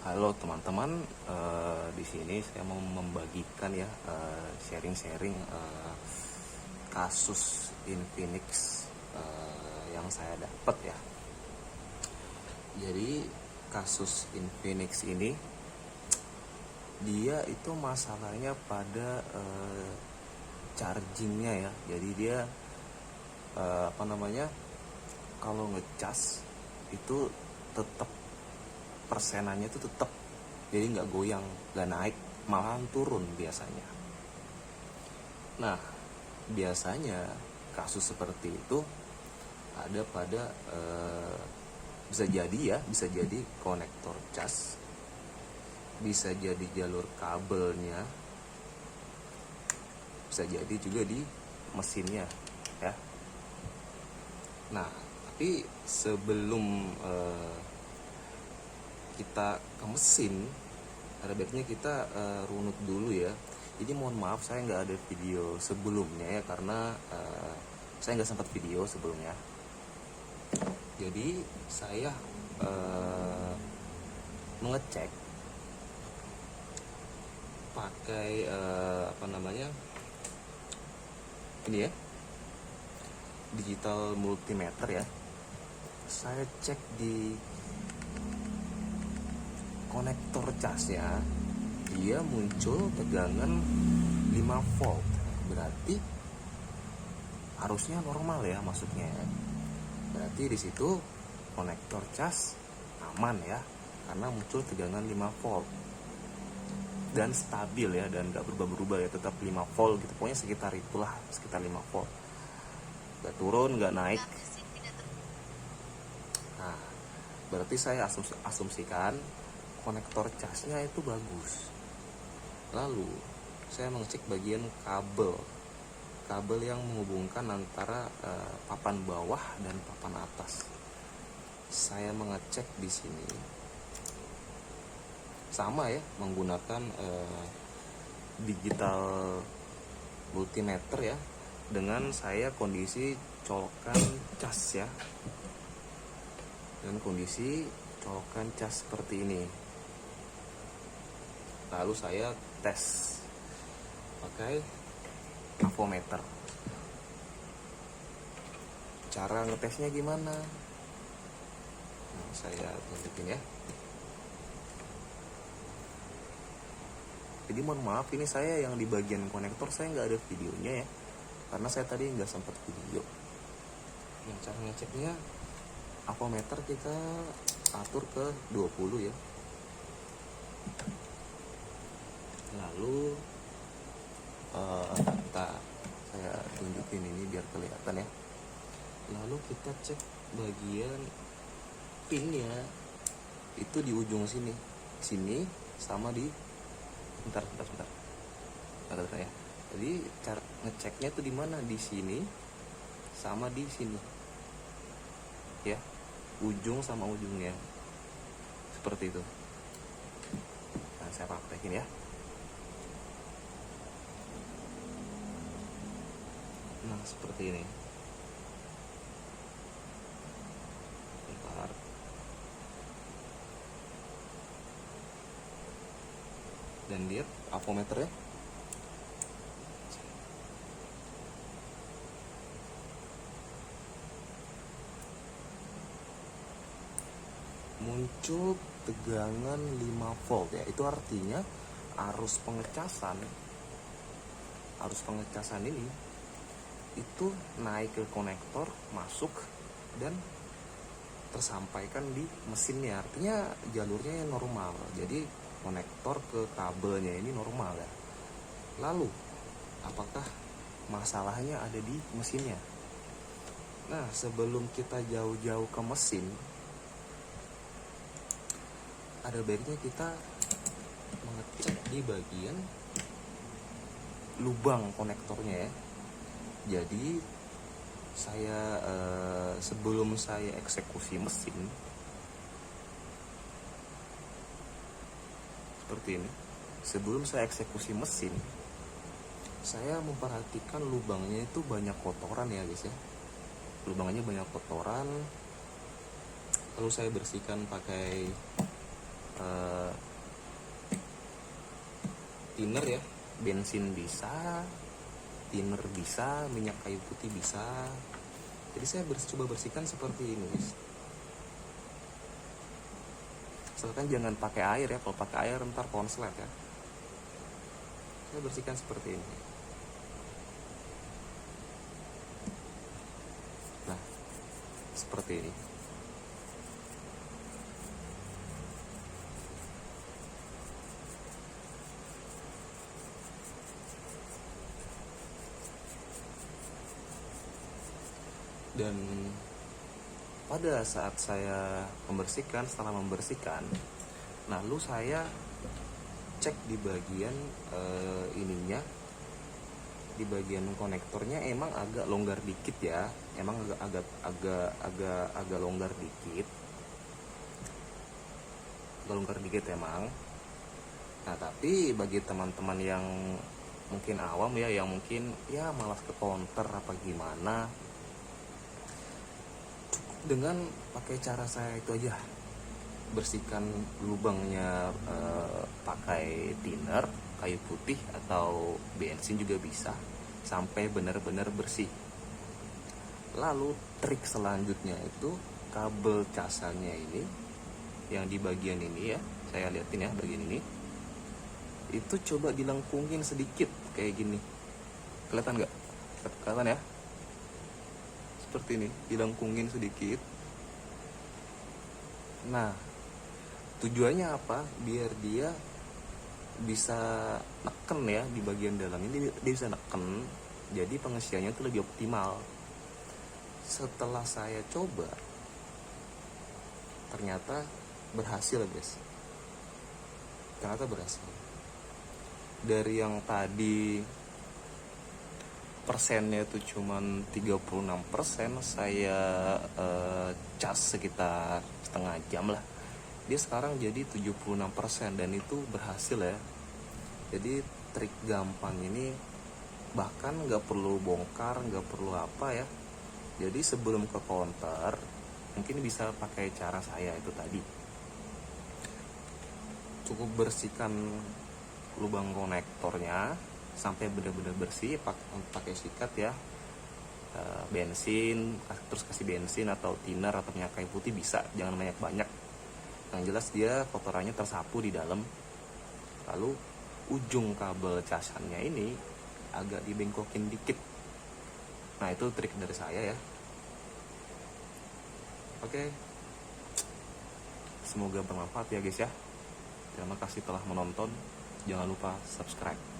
Halo teman-teman, di sini saya mau membagikan ya sharing-sharing kasus Infinix yang saya dapat ya. Jadi kasus Infinix ini dia itu masalahnya pada chargingnya ya. Jadi dia kalau ngecas itu tetap persenannya itu tetap, jadi nggak goyang, nggak naik, malah turun biasanya. Nah, biasanya kasus seperti itu ada pada bisa jadi konektor cas, bisa jadi jalur kabelnya, bisa jadi juga di mesinnya ya. Nah, tapi sebelum kita ke mesin, ada baiknya kita runut dulu ya. Jadi mohon maaf saya nggak ada video sebelumnya ya, karena saya nggak sempat video sebelumnya. Jadi saya mengecek pakai ini ya, digital multimeter ya. Saya cek di konektor casnya, dia muncul tegangan 5 volt. Berarti harusnya normal ya masuknya. Berarti di situ konektor cas aman ya, karena muncul tegangan 5 volt dan stabil ya, dan gak berubah-berubah ya, tetap 5 volt gitu. Pokoknya sekitar itulah, sekitar 5 volt, gak turun gak naik. Nah, berarti saya asumsikan konektor casnya itu bagus. Lalu saya mengecek bagian kabel yang menghubungkan antara papan bawah dan papan atas. Saya mengecek di sini sama ya, menggunakan digital multimeter ya, dengan saya kondisi colokan cas ya, dengan kondisi colokan cas seperti ini. Lalu saya tes pakai avometer. Cara ngetesnya gimana? Nah, saya tunjukin ya. Jadi mohon maaf, ini saya yang di bagian konektor saya nggak ada videonya ya, karena saya tadi nggak sempat video. Nah, cara ngeceknya, avometer kita atur ke 20 ya. Lalu saya tunjukin ini biar kelihatan ya. Lalu kita cek bagian pinnya, itu di ujung sini sama di bentar ya. Jadi cara ngeceknya itu di mana? Di sini sama di sini ya, ujung sama ujungnya seperti itu. Nah, saya praktekin ya. Nah, seperti ini. Bentar. Dan lihat avometernya. Muncul tegangan 5 volt ya. Itu artinya arus pengecasan ini itu naik ke konektor, masuk dan tersampaikan di mesinnya. Artinya jalurnya normal. Jadi konektor ke kabelnya ini normal ya. Lalu apakah masalahnya ada di mesinnya? Nah, sebelum kita jauh-jauh ke mesin, ada baiknya kita mengecek di bagian lubang konektornya ya. Jadi saya sebelum saya eksekusi mesin seperti ini, sebelum saya eksekusi mesin, saya memperhatikan lubangnya itu banyak kotoran ya guys ya. Lubangnya banyak kotoran, lalu saya bersihkan pakai thinner ya, bensin bisa, thinner bisa, minyak kayu putih bisa. Jadi saya coba bersihkan seperti ini guys. Asalkan jangan pakai air ya, kalau pakai air ntar konslet ya. Saya bersihkan seperti ini. Nah, seperti ini. Dan pada saat saya membersihkan, setelah membersihkan, lalu saya cek di bagian ininya, di bagian konektornya emang agak longgar dikit ya, emang agak longgar dikit, emang. Nah tapi bagi teman-teman yang mungkin awam ya, yang mungkin ya malas ke counter apa gimana, dengan pakai cara saya itu aja, bersihkan lubangnya pakai thinner, kayu putih atau bensin juga bisa, sampai benar-benar bersih. Lalu trik selanjutnya itu kabel casannya ini, yang di bagian ini ya, saya liatin ya bagian ini, itu coba dilengkungin sedikit kayak gini, kelihatan nggak? Kelihatan ya? Seperti ini, dilengkungin sedikit. Nah, tujuannya apa? Biar dia bisa neken ya di bagian dalam ini, dia bisa neken, jadi pengisiannya itu lebih optimal. Setelah saya coba, ternyata berhasil guys. Ternyata berhasil. Dari yang tadi persennya itu cuman 36%, saya cas sekitar setengah jam lah, dia sekarang jadi 76%, dan itu berhasil ya. Jadi trik gampang ini bahkan nggak perlu bongkar, nggak perlu apa ya. Jadi sebelum ke counter mungkin bisa pakai cara saya itu tadi, cukup bersihkan lubang konektornya sampai benar-benar bersih, pakai sikat ya, bensin, terus kasih bensin atau thinner atau minyak kayu putih bisa, jangan banyak-banyak, yang jelas dia kotorannya tersapu di dalam. Lalu ujung kabel casannya ini agak dibengkokin dikit. Nah itu trik dari saya ya. Oke, semoga bermanfaat ya guys ya. Terima kasih telah menonton, jangan lupa subscribe.